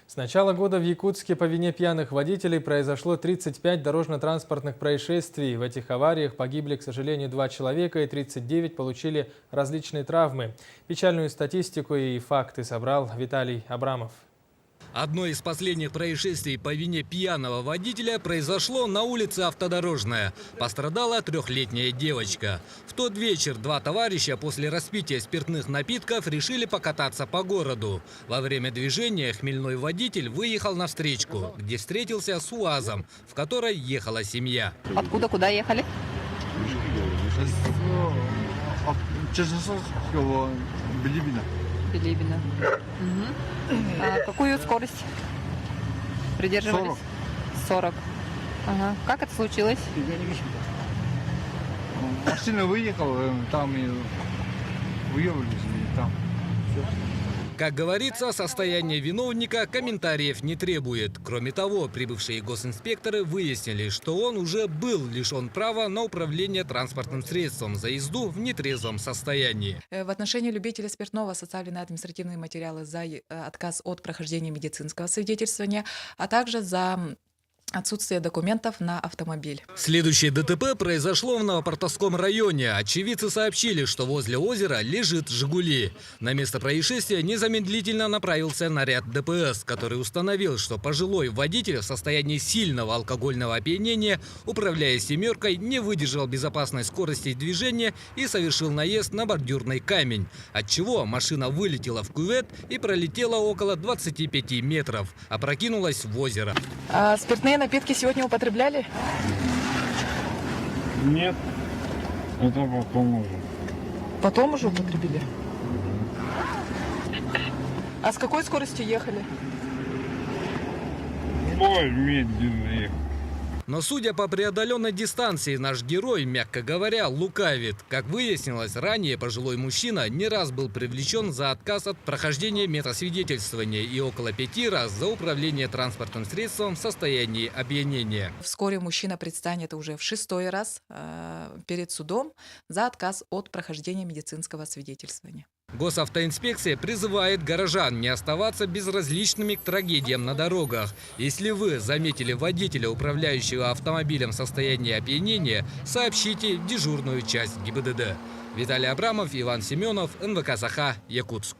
С начала года в Якутске по вине пьяных водителей произошло 35 дорожно-транспортных происшествий. В этих авариях погибли, к сожалению, 2 человека и 39 получили различные травмы. Печальную статистику и факты собрал Виталий Абрамов. Одно из последних происшествий по вине пьяного водителя произошло на улице Автодорожная. Пострадала 3-летняя девочка. В тот вечер 2 товарища после распития спиртных напитков решили покататься по городу. Во время движения хмельной водитель выехал на встречку, где встретился с УАЗом, в которой ехала семья. Откуда, куда ехали? Билибина. А какую скорость придерживались? 40. Ага. Как это случилось? Машина выехала, там и выехали, там. Как говорится, состояние виновника комментариев не требует. Кроме того, прибывшие госинспекторы выяснили, что он уже был лишен права на управление транспортным средством за езду в нетрезвом состоянии. В отношении любителя спиртного составлены административные материалы за отказ от прохождения медицинского свидетельствования, а также за отсутствие документов на автомобиль. Следующее ДТП произошло в Новопортовском районе. Очевидцы сообщили, что возле озера лежит «Жигули». На место происшествия незамедлительно направился наряд ДПС, который установил, что пожилой водитель в состоянии сильного алкогольного опьянения, управляя «семеркой», не выдержал безопасной скорости движения и совершил наезд на бордюрный камень, отчего машина вылетела в кювет и пролетела около 25 метров, опрокинулась в озеро. А спиртные напитки сегодня употребляли? Нет, это потом уже. Потом уже употребили? А с какой скоростью ехали? Ой, медленно ехал. Но судя по преодоленной дистанции, наш герой, мягко говоря, лукавит. Как выяснилось, ранее пожилой мужчина не раз был привлечен за отказ от прохождения медосвидетельствования и около 5 раз за управление транспортным средством в состоянии опьянения. Вскоре мужчина предстанет уже в 6-й раз перед судом за отказ от прохождения медицинского свидетельствования. Госавтоинспекция призывает горожан не оставаться безразличными к трагедиям на дорогах. Если вы заметили водителя, управляющего автомобилем в состоянии опьянения, сообщите в дежурную часть ГИБДД. Виталий Абрамов, Иван Семенов, НВК «Саха», Якутск.